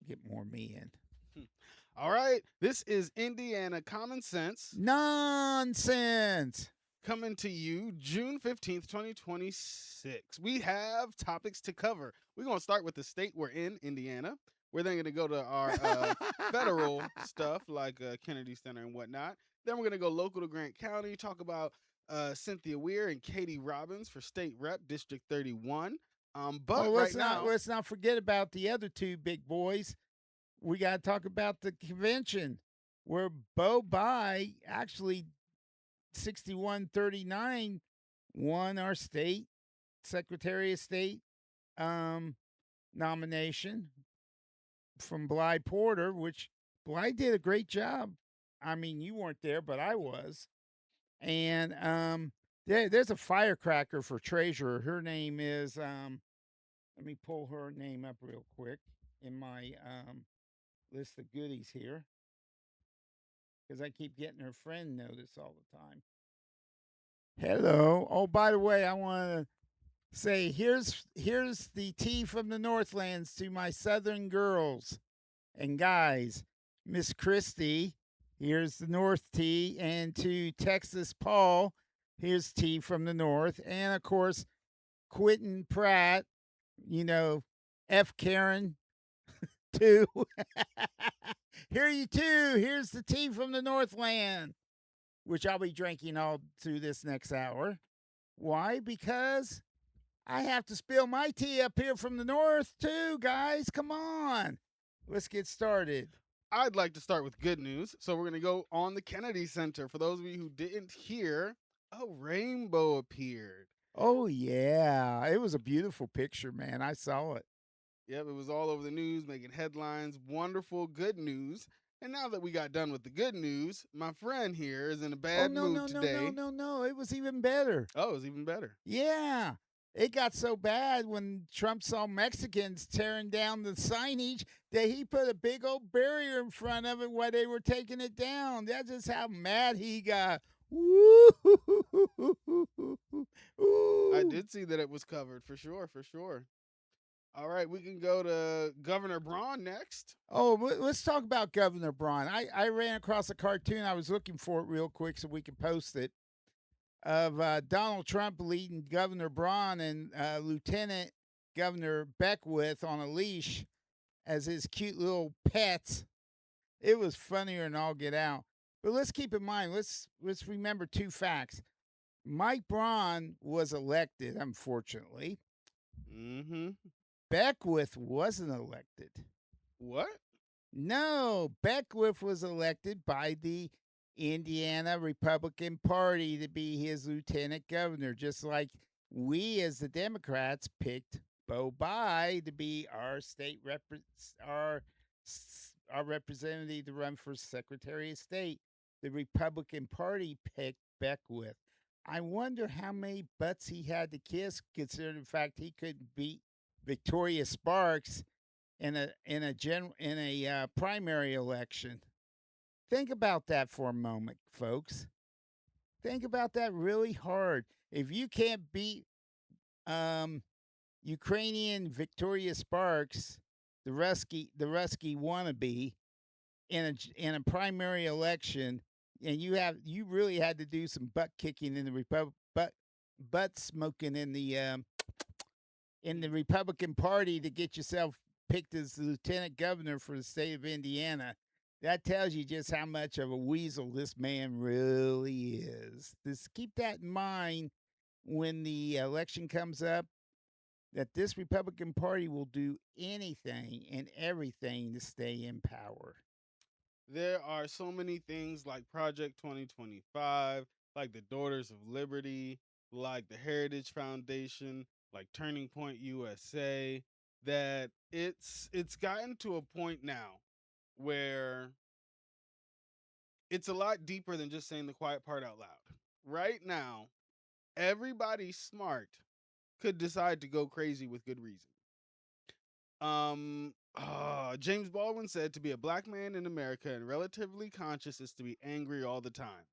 get more me in. All right. This is Indiana Common Sense Nonsense. coming to you June 15th, 2026. We have topics to cover. We're going to start with the state we're in, Indiana. We're then going to go to our federal stuff like Kennedy Center and whatnot. Then we're going to go local to Grant County, talk about Cynthia Weir and Katie Robbins for State Rep District 31. But Oh, right now, let's not forget about the other two big boys. We got to talk about the convention where Bo Bai actually 6139 won our state Secretary of State um, nomination from Bly Porter, which Bly did a great job. I mean, you weren't there, but I was. And there's a firecracker for treasurer. Her name is, let me pull her name up real quick in my list of goodies here because I keep getting her friend notice all the time. Hello. Oh, by the way, I want to say here's the tea from the Northlands to my southern girls and guys. Miss Christie, here's the North tea, and to Texas Paul, here's tea from the North, and of course Quentin Pratt, you know, F Karen too. Here you too. Here's the tea from the Northland, which I'll be drinking all through this next hour. Why? Because I have to spill my tea up here from the north too, guys. Come on. Let's get started. I'd like to start with good news. So we're going to go on the Kennedy Center. For those of you who didn't hear, a rainbow appeared. Oh yeah, it was a beautiful picture, man. I saw it. Yep, it was all over the news, making headlines. Wonderful, good news. And now that we got done with the good news, my friend here is in a Oh bad no, mood no, no, no, today. no, no. It was even better. Oh, it's even better. Yeah. It got so bad when Trump saw Mexicans tearing down the signage that he put a big old barrier in front of it while they were taking it down. That's just how mad he got. Woo! I did see that it was covered for sure, for sure. All right, we can go to Governor Braun next. Oh, let's talk about Governor Braun. I ran across a cartoon. I was looking for it real quick so we could post it of Donald Trump leading Governor Braun and Lieutenant Governor Beckwith on a leash as his cute little pets. It was funnier than all get out. But let's keep in mind, let's remember two facts. Mike Braun was elected, unfortunately. Mm-hmm. Beckwith wasn't elected. What? No, Beckwith was elected by the Indiana Republican Party to be his lieutenant governor, just like we as the Democrats picked Bo Bai to be our our representative to run for Secretary of State. The Republican Party picked Beckwith. I wonder how many butts he had to kiss, considering the fact he couldn't beat Victoria Sparks in a primary election. Think about that for a moment, folks. Think about that really hard. If you can't beat um, Ukrainian Victoria Sparks, the Rusky wannabe, in a primary election, and you really had to do some butt kicking in the butt smoking in the Republican Party to get yourself picked as the lieutenant governor for the state of Indiana. That tells you just how much of a weasel this man really is. Just keep that in mind when the election comes up, that this Republican Party will do anything and everything to stay in power. There are so many things like Project 2025, like the Daughters of Liberty, like the Heritage Foundation, like Turning Point USA, that it's gotten to a point now where it's a lot deeper than just saying the quiet part out loud. Right now, everybody smart could decide to go crazy with good reason. James Baldwin said to be a black man in America and relatively conscious is to be angry all the time.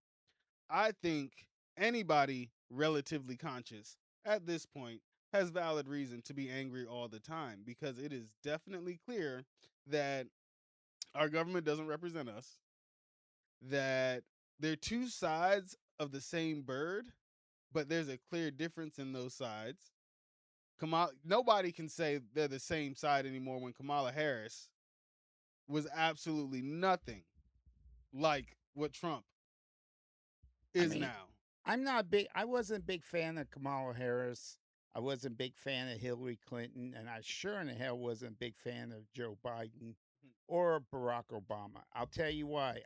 I think anybody relatively conscious at this point has valid reason to be angry all the time because it is definitely clear that our government doesn't represent us, that they're two sides of the same bird, but there's a clear difference in those sides. Nobody can say they're the same side anymore when Kamala Harris was absolutely nothing like what Trump I is mean, now. I wasn't a big fan of Kamala Harris. I wasn't a big fan of Hillary Clinton, and I sure in the hell wasn't a big fan of Joe Biden or Barack Obama. I'll tell you why.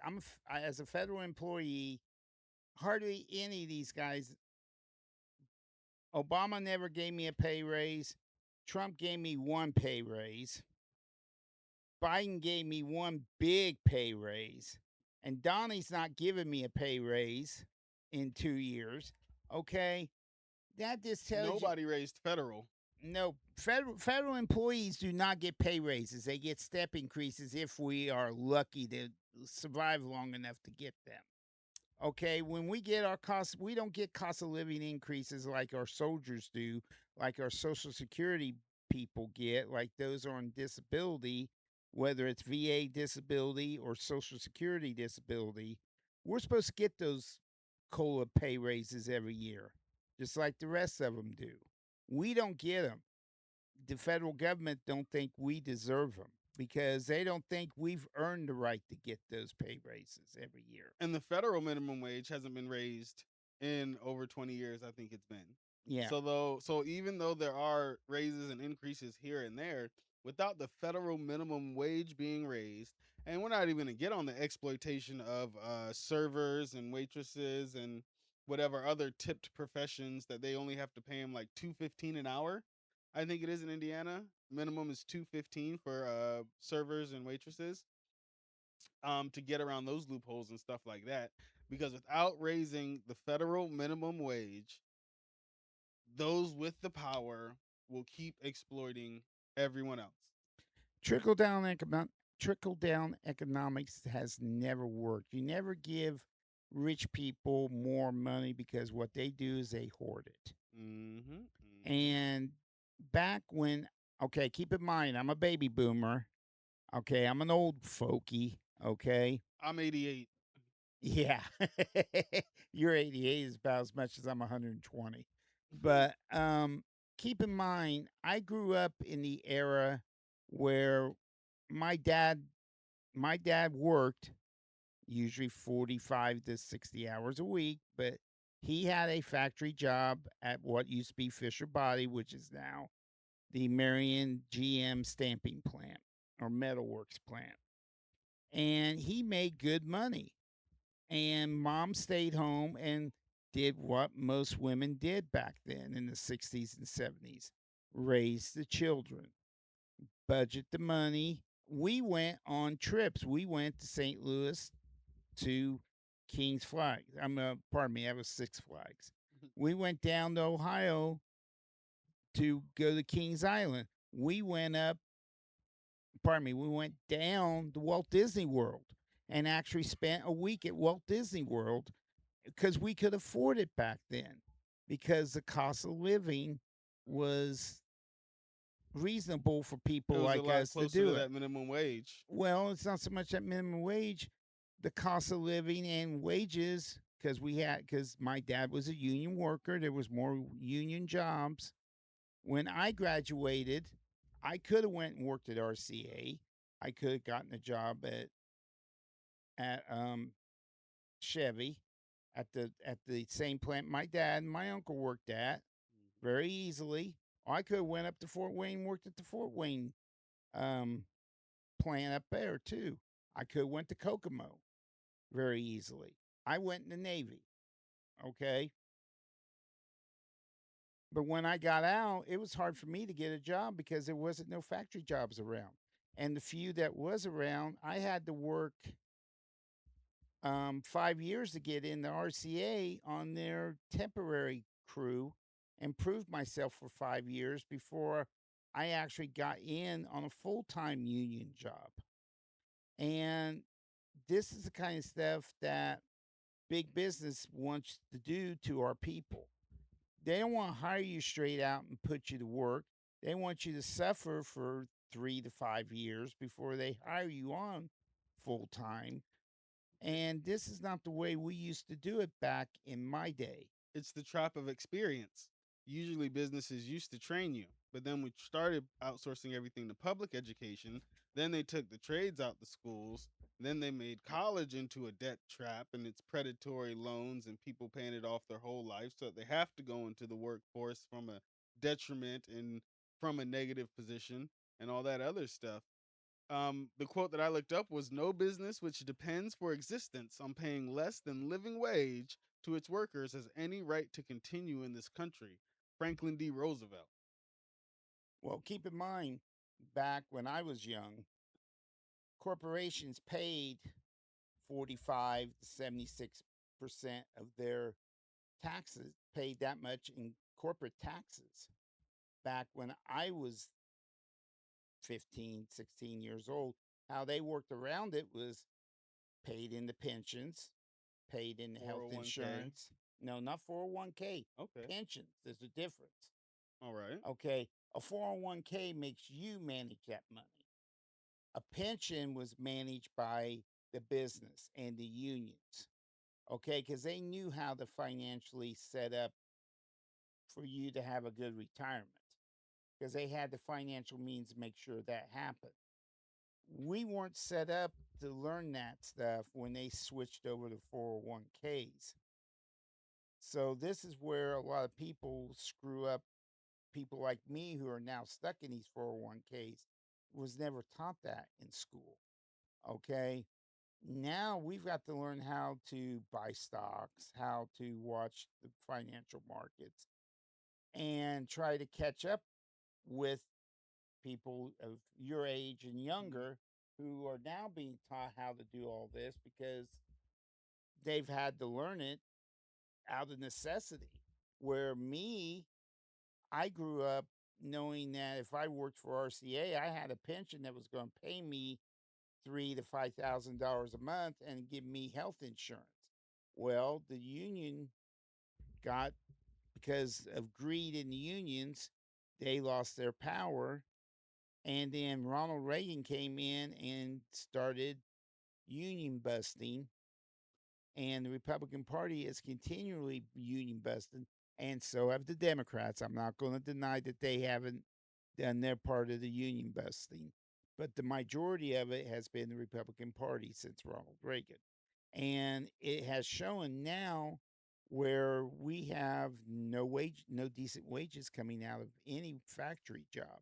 As a federal employee, hardly any of these guys. Obama never gave me a pay raise. Trump gave me one pay raise. Biden gave me one big pay raise. And Donnie's not giving me a pay raise in 2 years. Okay. That just tells you Nobody raised federal. no, federal employees do not get pay raises. They get step increases if we are lucky to survive long enough to get them. Okay, when we get our costs, we don't get cost of living increases like our soldiers do, like our Social Security people get, like those on disability, whether it's VA disability or Social Security disability. We're supposed to get those COLA pay raises every year, just like the rest of them do. We don't get them. The federal government don't think we deserve them because they don't think we've earned the right to get those pay raises every year. And the federal minimum wage hasn't been raised in over 20 years, I think it's been. Yeah. So even though there are raises and increases here and there, without the federal minimum wage being raised, and we're not even going to get on the exploitation of servers and waitresses and whatever other tipped professions that they only have to pay them like 2.15 an hour. I think it is in Indiana. Minimum is 2.15 for servers and waitresses, to get around those loopholes and stuff like that. Because without raising the federal minimum wage, those with the power will keep exploiting everyone else. Trickle down trickle down economics has never worked. You never give rich people more money because what they do is they hoard it. Mm-hmm. Mm-hmm. And back when, okay, keep in mind, I'm a baby boomer. Okay, I'm an old folky. Okay, I'm 88. yeah, you're 88 is about as much as I'm 120. But keep in mind, I grew up in the era where my dad my dad worked usually 45 to 60 hours a week, but he had a factory job at what used to be Fisher Body, which is now the Marion GM stamping plant or metalworks plant. And he made good money. And mom stayed home and did what most women did back then in the 60s and 70s, raise the children, budget the money. We went on trips. We went to St. Louis to King's Flag. Pardon me, that was Six Flags. We went down to Ohio to go to Kings Island. We went up, pardon me, we went down to Walt Disney World and actually spent a week at Walt Disney World because we could afford it back then because the cost of living was reasonable for It people was a like lot us to closer to do it. that minimum wage. Well, it's not so much that minimum wage, the cost of living and wages, because my dad was a union worker. There was more union jobs. When I graduated, I could have went and worked at RCA. I could have gotten a job at Chevy at the same plant my dad and my uncle worked at very easily. Or I could have went up to Fort Wayne, worked at the Fort Wayne um, plant up there too. I could have went to Kokomo very easily. I went in the Navy, okay? But when I got out, it was hard for me to get a job because there wasn't no factory jobs around. And the few that was around, I had to work 5 years to get in the RCA on their temporary crew and prove myself for 5 years before I actually got in on a full time union job. And this is the kind of stuff that big business wants to do to our people. They don't want to hire you straight out and put you to work. They want you to suffer for 3 to 5 years before they hire you on full time. And this is not the way we used to do it back in my day. It's the trap of experience. Usually, businesses used to train you, but then we started outsourcing everything to public education. Then they took the trades out the schools. Then they made college into a debt trap and it's predatory loans and people paying it off their whole life. So they have to go into the workforce from a detriment and from a negative position and all that other stuff. The quote that I looked up was no business which depends for existence on paying less than living wage to its workers has any right to continue in this country. Franklin D. Roosevelt. Well, keep in mind, back when I was young, corporations paid 45 to 76% of their taxes, paid that much in corporate taxes. Back when I was 15, 16 years old, how they worked around it was paid in the pensions, paid in the health 401k. insurance. No, not 401k, Okay. pensions. There's a difference. All right. Okay. A 401k makes you manage that money. A pension was managed by the business and the unions. Okay. Because they knew how to financially set up for you to have a good retirement because they had the financial means to make sure that happened. We weren't set up to learn that stuff when they switched over to 401ks. So this is where a lot of people screw up. People like me who are now stuck in these 401ks was never taught that in school. Okay. Now we've got to learn how to buy stocks, how to watch the financial markets, and try to catch up with people of your age and Mhm. younger who are now being taught how to do all this because they've had to learn it out of necessity. Where me, I grew up knowing that if I worked for RCA, I had a pension that was going to pay me $3,000 to $5,000 a month and give me health insurance. Well, the union got because of greed in the unions, they lost their power. And then Ronald Reagan came in and started union busting, and the Republican Party is continually union busting, and so have the Democrats. I'm not going to deny that they haven't done their part of the union busting, but the majority of it has been the Republican Party since Ronald Reagan. And it has shown now where we have no decent wages coming out of any factory job.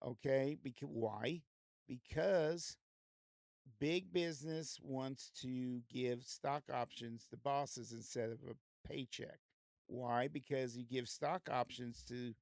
Okay, because why? Because big business wants to give stock options to bosses instead of a paycheck. Why? Because you give stock options to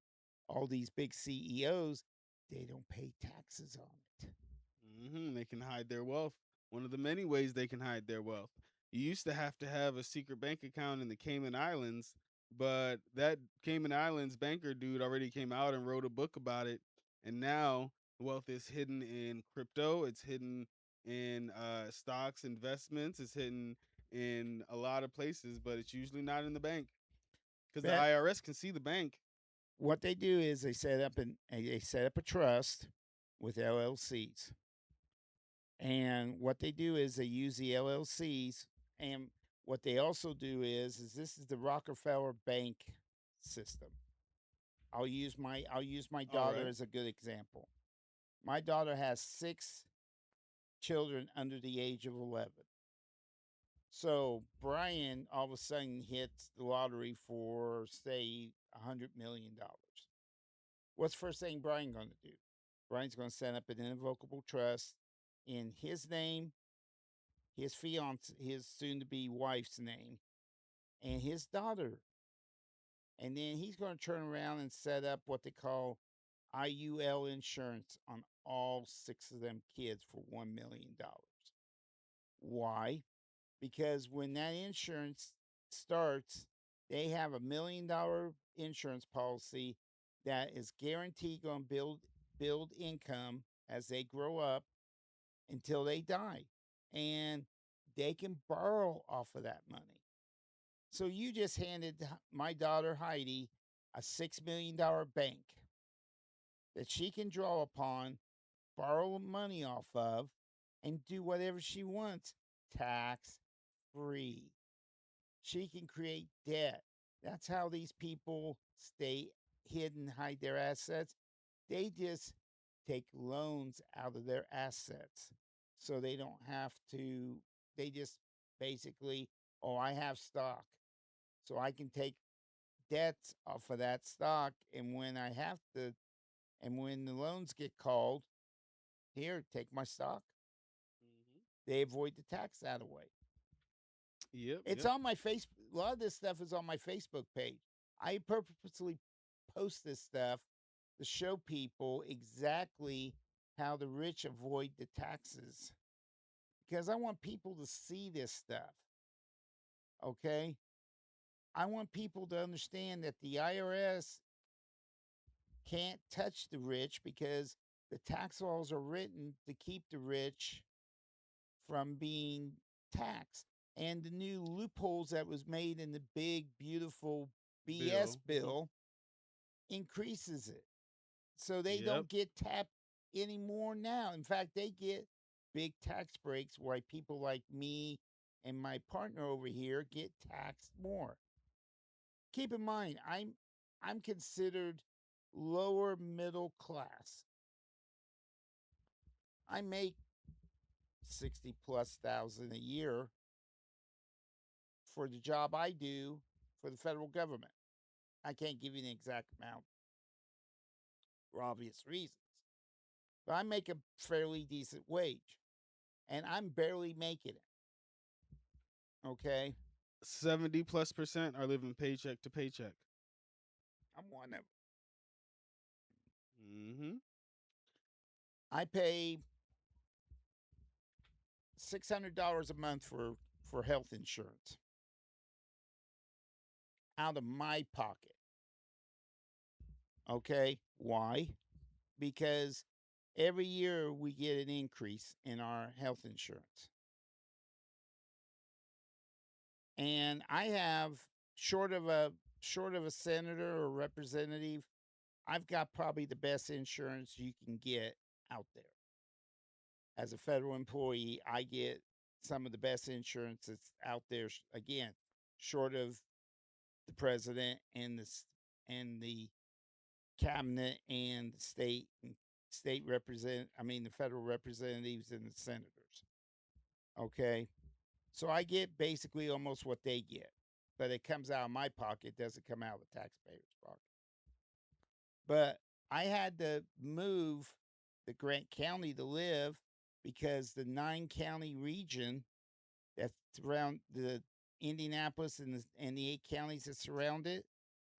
all these big CEOs, they don't pay taxes on it. They can hide their wealth. One of the many ways they can hide their wealth. You used to have a secret bank account in the Cayman Islands, but that Cayman Islands banker dude already came out and wrote a book about it. And now wealth is hidden in crypto. It's hidden in stocks, investments. It's hidden in a lot of places, but it's usually not in the bank because the But IRS can see the bank. what they do is they set up a trust with LLCs. And what they do is they use the LLCs, and what they also do is this is the Rockefeller Bank system. I'll use my All daughter right. as a good example. My daughter has 6 children under the age of 11. So Brian all of a sudden hits the lottery for say $100 million. What's the first thing Brian going to do? Brian's going to set up an irrevocable trust in his name, his fiance, his soon-to-be wife's name, and his daughter. And then he's going to turn around and set up what they call IUL insurance on all 6 of them kids for $1 million. Why? Because when that insurance starts, they have $1 million insurance policy that is guaranteed going to build income as they grow up until they die, and they can borrow off of that money. So you just handed my daughter Heidi a $6 million bank. that she can draw upon, borrow money off of, and do whatever she wants tax free. She can create debt. That's how these people stay hidden, hide their assets. They just take loans out of their assets so they don't have to, they just basically, oh, I have stock. So I can take debts off of that stock. And when I have to, and when the loans get called, here, take my stock. Hmm. They avoid the tax that way. Yep, It's yep. on my Facebook. A lot of this stuff is on my Facebook page. I purposely post this stuff to show people exactly how the rich avoid the taxes because I want people to see this stuff. Okay. I want people to understand that the IRS can't touch the rich because the tax laws are written to keep the rich from being taxed. And the new loopholes that was made in the big, beautiful BS Bill. Hmm. bill increases it. So they Yep. don't get tapped anymore now. In fact, they get big tax breaks why people like me and my partner over here get taxed more. Keep in mind, I'm considered lower middle class. I make 60 plus thousand a year for the job I do for the federal government. I can't give you an exact amount for obvious reasons, but I make a fairly decent wage and I'm barely making it. Okay. 70+% are living paycheck to paycheck. I'm one of, Hmm. I pay $600 a month for health insurance out of my pocket. Okay. Why? Because every year we get an increase in our health insurance. And I have short of a short of a senator or representative, I've got probably the best insurance you can get out there. As a federal employee, I get some of the best insurance that's out there again, short of the president and the cabinet and the state represent I mean the federal representatives and the senators. Okay? So I get basically almost what they get. But it comes out of my pocket, doesn't come out of the taxpayer's pocket. But I had to move to Grant County to live because the 9 county region that's around the Indianapolis and the 8 counties that surround it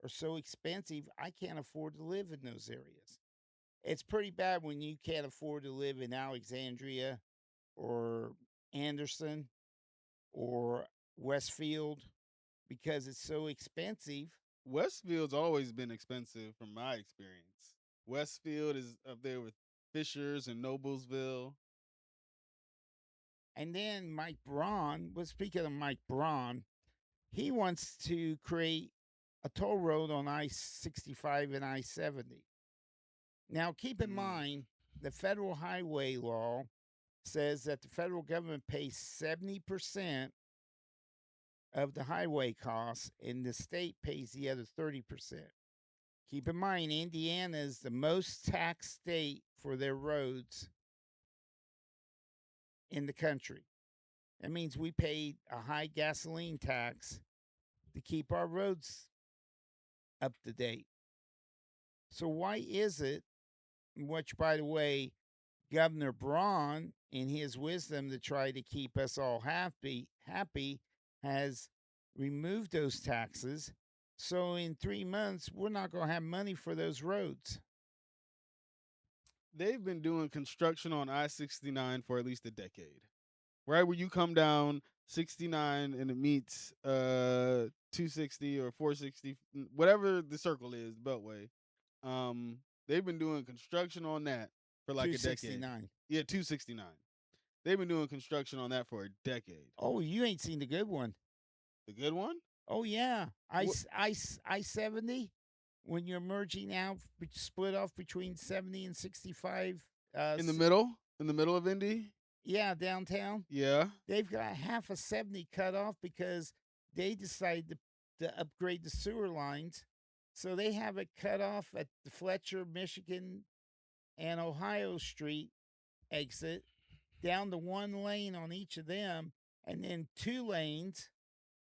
are so expensive, I can't afford to live in those areas. It's pretty bad when you can't afford to live in Alexandria or Anderson or Westfield because it's so expensive. Westfield's always been expensive from my experience. Westfield is up there with Fishers and Noblesville. And then Mike Braun, well, speaking of Mike Braun, he wants to create a toll road on I 65 and I 70. Now, keep in Mm. mind, the federal highway law says that the federal government pays 70% of the highway costs and the state pays the other 30%. Keep in mind, Indiana is the most taxed state for their roads in the country. That means we pay a high gasoline tax to keep our roads up to date. So why is it, which by the way, Governor Braun, in his wisdom to try to keep us all happy, has removed those taxes. So in 3 months, we're not going to have money for those roads. They've been doing construction on I-69 for at least a decade. Right where you come down 69 and it meets 260 or 460, whatever the circle is, Beltway. They've been doing construction on that for like a decade. 269. Yeah, 269. They've been doing construction on that for a decade. Oh, you ain't seen the good one. The good one? Oh yeah, What? I 70. when you're merging out, split off between 70 and 65. In the middle of Indy. Yeah, downtown. Yeah. They've got half a 70 cut off because they decided to upgrade the sewer lines. So they have it cut off at the Fletcher, Michigan, and Ohio Street exit, down to one lane on each of them, and then two lanes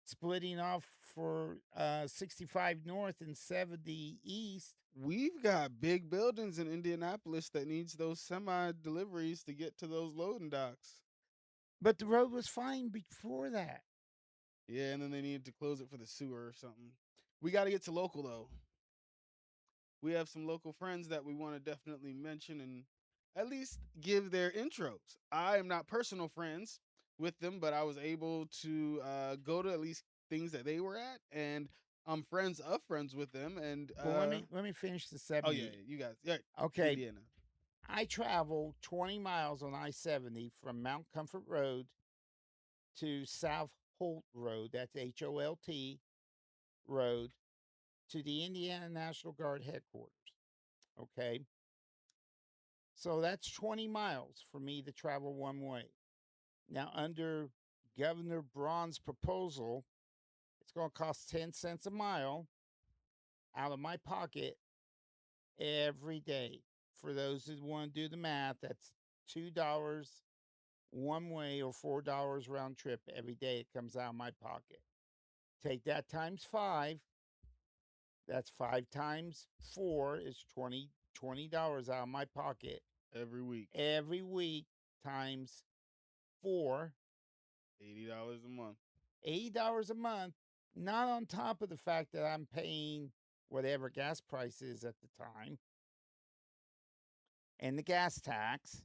splitting off for 65 north and 70 east. We've got big buildings in Indianapolis that needs those semi deliveries to get to those loading docks. But the road was fine before that. Yeah, and then they needed to close it for the sewer or something. We got to get to local though. We have some local friends that we want to definitely mention and at least give their intros. I am not personal friends with them, but I was able to go to at least things that they were at, and I'm friends of friends with them. And Well, let me finish the oh yeah, 70. you guys, yeah, Okay, Indiana. I travel 20 miles on I-70 from Mount Comfort Road to South Holt Road. That's Holt Road to the Indiana National Guard headquarters. Okay. So that's 20 miles for me to travel one way. Now, under Governor Braun's proposal, it's going to cost 10 cents a mile out of my pocket every day. For those who want to do the math, that's $2 one way or $4 round trip every day. It comes out of my pocket. Take that times five. That's 5 times 4 is $20 out of my pocket Every week, every week times 4, $80 a month. $80 a month, not on top of the fact that I'm paying whatever gas price is at the time and the gas tax.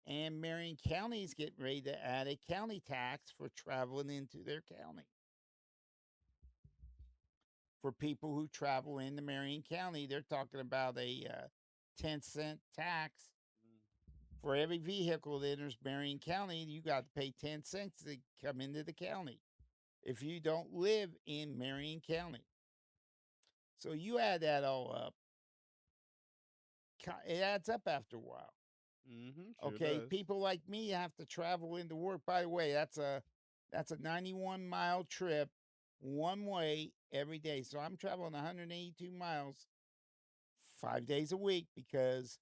And Marion County is getting ready to add a county tax for traveling into their county. For people who travel into Marion County, they're talking about a 10-cent tax for every vehicle that enters Marion County. You got to pay 10 cents to come into the county if you don't live in Marion County. So you add that all up, it adds up after a while. Sure Okay, does. people like me have to travel into work. By the way, that's a 91-mile trip one way every day. So I'm traveling 182 miles 5 days a week because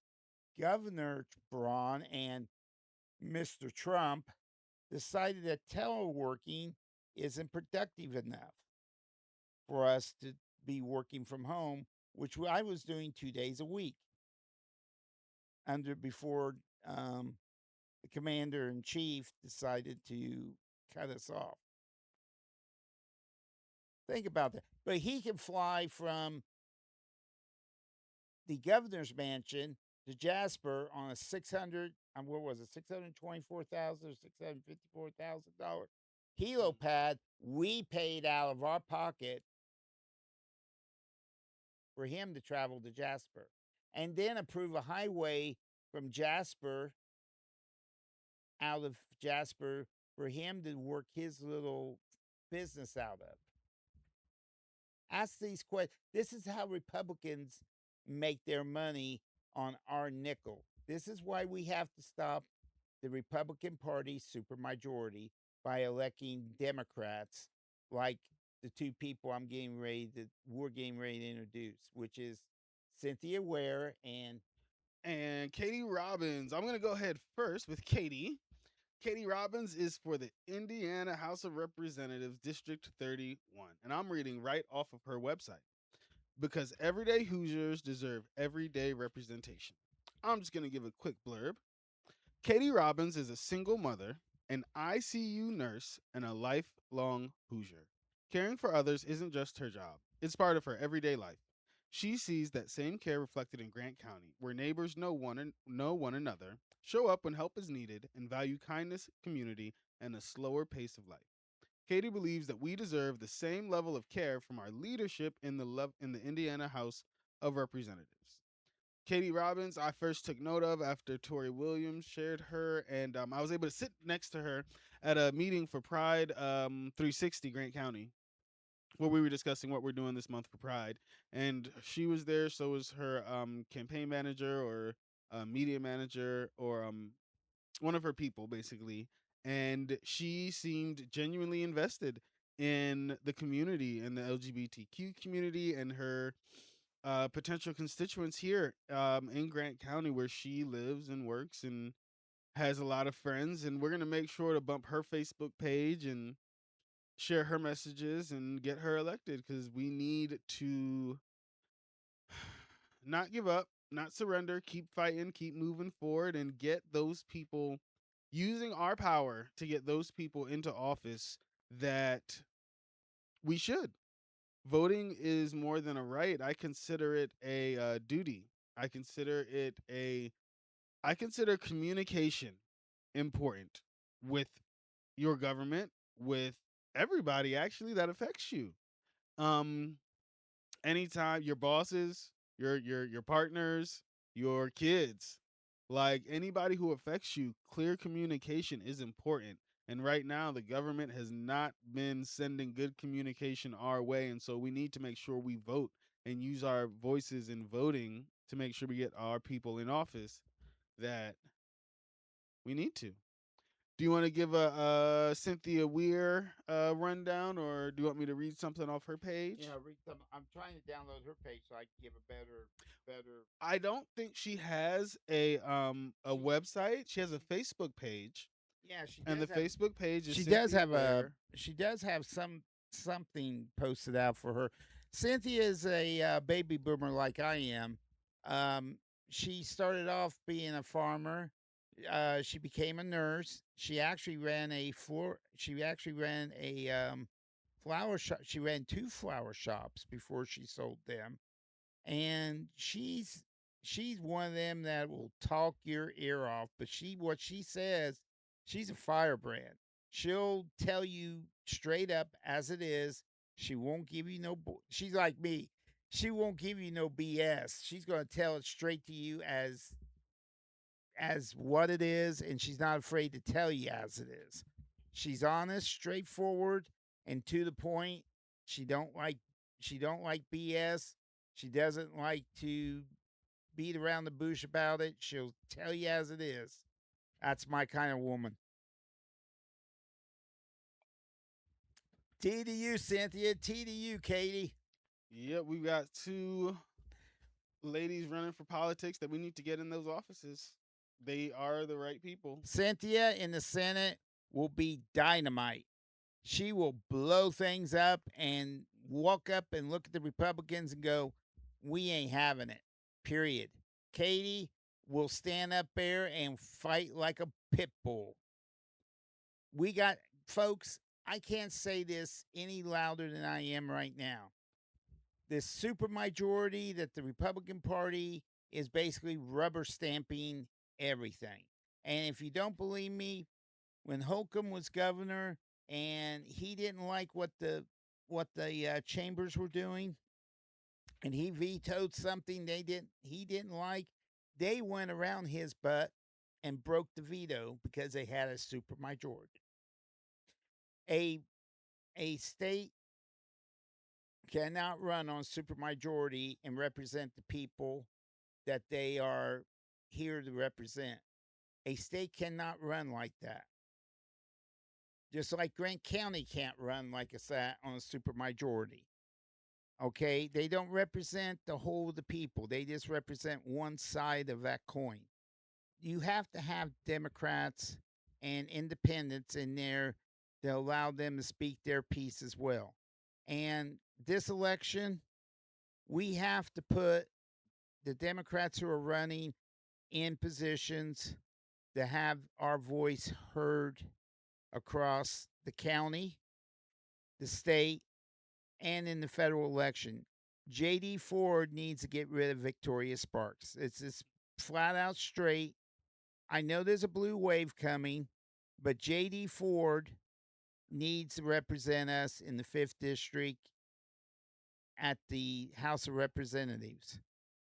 Governor Braun and Mr. Trump decided that teleworking isn't productive enough for us to be working from home, which I was doing 2 days a week before the commander in chief decided to cut us off. Think about that. But he can fly from the governor's mansion to Jasper on a 600, what was it, 624,000 or $654,000 helipad we paid out of our pocket for him to travel to Jasper, and then approve a highway from Jasper out of Jasper for him to work his little business out of. Ask these questions. This is how Republicans make their money on our nickel. This is why we have to stop the Republican Party supermajority by electing Democrats like the two people we're getting ready to introduce, which is Cynthia Ware And Katie Robbins. I'm going to go ahead first with Katie. Katie Robbins is for the Indiana House of Representatives, District 31. And I'm reading right off of her website. Because everyday Hoosiers deserve everyday representation. I'm just going to give a quick blurb. Katie Robbins is a single mother, an ICU nurse, and a lifelong Hoosier. Caring for others isn't just her job, it's part of her everyday life. She sees that same care reflected in Grant County, where neighbors know one another, show up when help is needed, and value kindness, community, and a slower pace of life. Katie believes that we deserve the same level of care from our leadership in the Indiana House of Representatives. Katie Robbins, I first took note of after Tori Williams shared her, and I was able to sit next to her at a meeting for Pride 360 Grant County. where we were discussing what we're doing this month for Pride, and she was there. So was her campaign manager or media manager or one of her people basically, and she seemed genuinely invested in the community and the LGBTQ community and her potential constituents here in Grant County, where she lives and works and has a lot of friends. And we're gonna make sure to bump her Facebook page and share her messages and get her elected, because we need to not give up, not surrender, keep fighting, keep moving forward, and get those people, using our power to get those people into office that we should. Voting is more than a right. I consider it a duty. I consider it a I consider communication important with your government, with everybody actually that affects you. Um Anytime your bosses, your partners, your kids, like anybody who affects you, clear communication is important. And right now the government has not been sending good communication our way, and so we need to make sure we vote and use our voices in voting to make sure we get our people in office that we need to. Do you want to give a Cynthia Weir rundown, or do you want me to read something off her page? Yeah, read some. I'm trying to download her page so I can give a better. I don't think she has a She, website. She has a Facebook page, yeah, she and the does have. Facebook page is She does Cynthia have a. Ware. She does have something posted out for her. Cynthia is a baby boomer like I am. Um, she started off being a farmer. She became a nurse. She actually ran a floor. She actually ran a flower shop. She ran two flower shops before she sold them, and she's one of them that will talk your ear off. But what she says, she's a firebrand. She'll tell you straight up as it is. She won't give you no. She's like me. She won't give you no BS. She's gonna tell it straight to you as what it is, and she's not afraid to tell you as it is. She's honest, straightforward, and to the point. She don't like she don't like BS. She doesn't like to beat around the bush about it. She'll tell you as it is. That's my kind of woman. T to you, Cynthia. T to you, Katie. Yep, we've got two ladies running for politics that we need to get in those offices. They are the right people. Cynthia in the Senate will be dynamite. She will blow things up and walk up and look at the Republicans and go, "We ain't having it." Period. Katie will stand up there and fight like a pit bull. We got folks, I can't say this any louder than I am right now. This supermajority that the Republican Party is basically rubber stamping everything. And if you don't believe me, when Holcomb was governor and he didn't like what the chambers were doing, and he vetoed something he didn't like, they went around his butt and broke the veto because they had a supermajority. A a state cannot run on supermajority and represent the people that they are here to represent. A state cannot run like that. Just like Grant County can't run like it's that on a supermajority. Okay, they don't represent the whole of the people. They just represent one side of that coin. You have to have Democrats and independents in there to allow them to speak their piece as well. And this election, we have to put the Democrats who are running in positions to have our voice heard across the county, the state, and in the federal election. JD Ford needs to get rid of Victoria Sparks. It's just flat out straight. I know there's a blue wave coming, but JD Ford needs to represent us in the 5th district at the House of Representatives.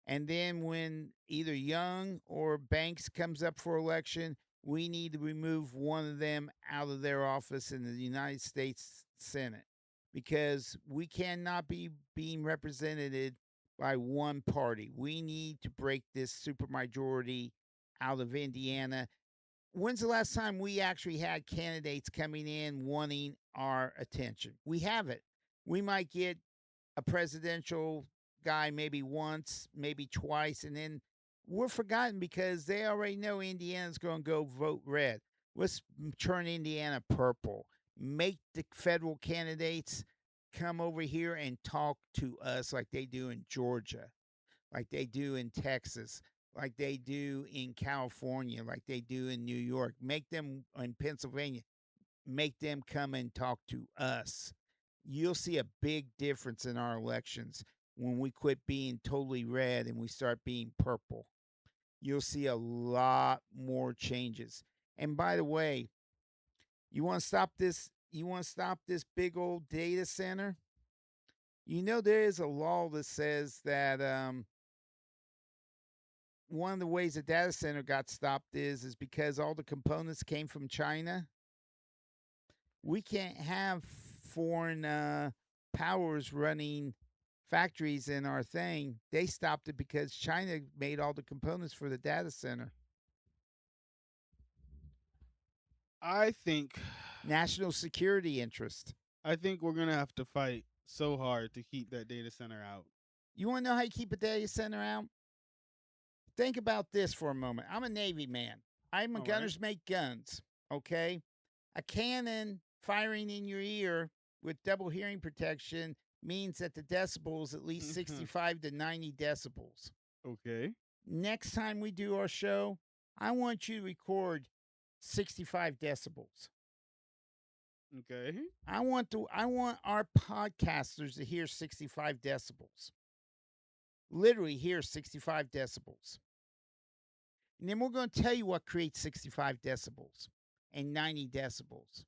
And then when either Young or Banks comes up for election, we need to remove one of them out of their office in the United States Senate. because we cannot be being represented by one party. We need to break this supermajority out of Indiana. When's the last time we actually had candidates coming in wanting our attention? We haven't. We might get a presidential guy maybe once, maybe twice, and then we're forgotten because they already know Indiana's going to go vote red. Let's turn Indiana purple. Make the federal candidates come over here and talk to us like they do in Georgia, like they do in Texas, like they do in California, like they do in New York. Make them in Pennsylvania, make them come and talk to us. You'll see a big difference in our elections when we quit being totally red and we start being purple. You'll see a lot more changes. And by the way, you want to stop this? You want to stop this big old data center? You know there is a law that says that one of the ways the data center got stopped is because all the components came from China. We can't have foreign powers running factories in our thing. They stopped it because China made all the components for the data center. I think National security interest. I think we're gonna have to fight so hard to keep that data center out. You want to know how you keep a data center out? Think about this for a moment. I'm a Navy man. I'm a All right. gunners make guns. Okay. A cannon firing in your ear with double hearing protection means that the decibel is at least 65 to 90 decibels. Okay. Next time we do our show, I want you to record 65 decibels. Okay. I want our podcasters to hear 65 decibels. Literally hear 65 decibels. And then we're going to tell you what creates 65 decibels and 90 decibels.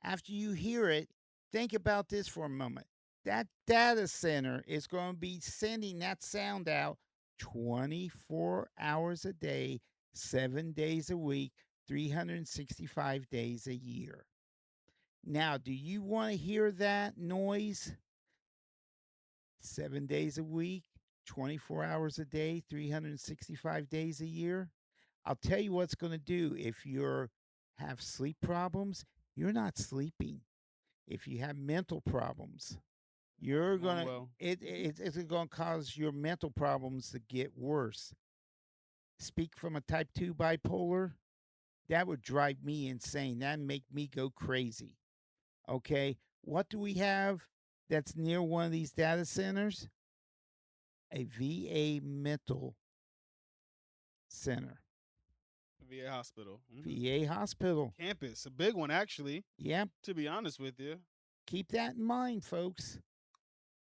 After you hear it, think about this for a moment. That data center is going to be sending that sound out 24 hours a day, 7 days a week, 365 days a year. Now, do you want to hear that noise 7 days a week, 24 hours a day, 365 days a year? I'll tell you what's going to do. If you have sleep problems, you're not sleeping. If you have mental problems, you're Oh gonna well. it's gonna cause your mental problems to get worse. Speak from a type 2 bipolar, that would drive me insane. That'd make me go crazy. Okay. What do we have that's near one of these data centers? A VA mental center. VA hospital. VA hospital. Campus, a big one actually. Yep. To be honest with you. Keep that in mind, folks.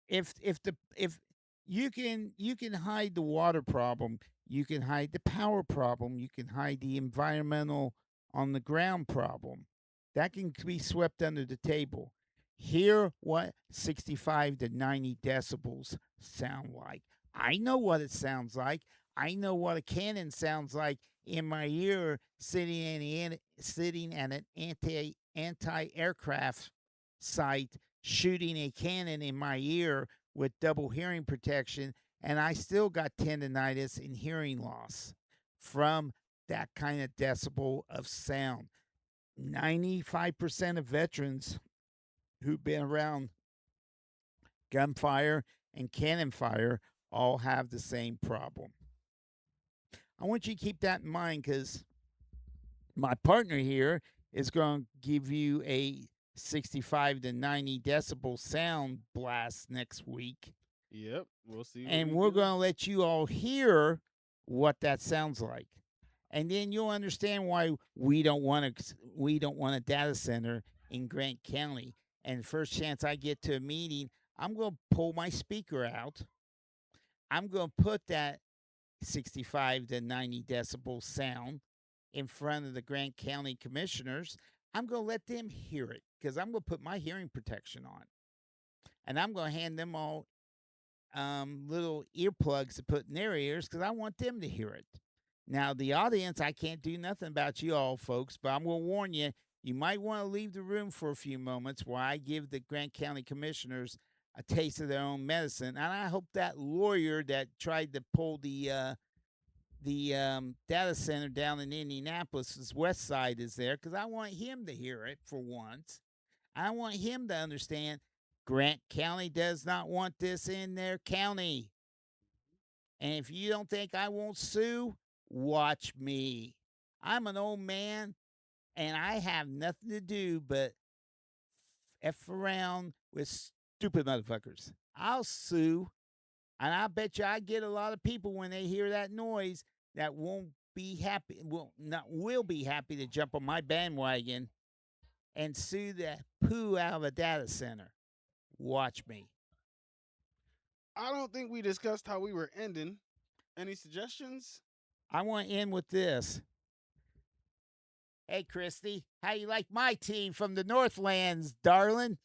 If you can hide the water problem, you can hide the power problem, you can hide the environmental on the ground problem. That can be swept under the table. Hear what 65 to 90 decibels sound like. I know what it sounds like. I know what a cannon sounds like in my ear sitting at an anti aircraft site shooting a cannon in my ear with double hearing protection, and I still got tendonitis and hearing loss from that kind of decibel of sound. 95% of veterans who've been around gunfire and cannon fire all have the same problem. I want you to keep that in mind because my partner here is going to give you a 65 to 90 decibel sound blast next week. Yep. We'll see what And we we're do. going to let you all hear what that sounds like. And then you'll understand why we don't want a data center in Grant County. And first chance I get to a meeting, I'm going to pull my speaker out. I'm going to put that 65 to 90 decibel sound in front of the Grant County commissioners. I'm going to let them hear it because I'm going to put my hearing protection on. And I'm going to hand them all little earplugs to put in their ears because I want them to hear it. Now, the audience, I can't do nothing about you all, folks, but I'm going to warn you You might want to leave the room for a few moments while I give the Grant County Commissioners a taste of their own medicine. And I hope that lawyer that tried to pull the data center down in Indianapolis's west side is there because I want him to hear it for once. I want him to understand Grant County does not want this in their county. And if you don't think I won't sue, watch me. I'm an old man and I have nothing to do but F around with stupid motherfuckers. I'll sue. And I bet you I get a lot of people when they hear that noise that won't be happy, will be happy to jump on my bandwagon and sue the poo out of a data center. Watch me. I don't think we discussed how we were ending. Any suggestions? I want to end with this. Hey, Christy, how you like my team from the Northlands, darling?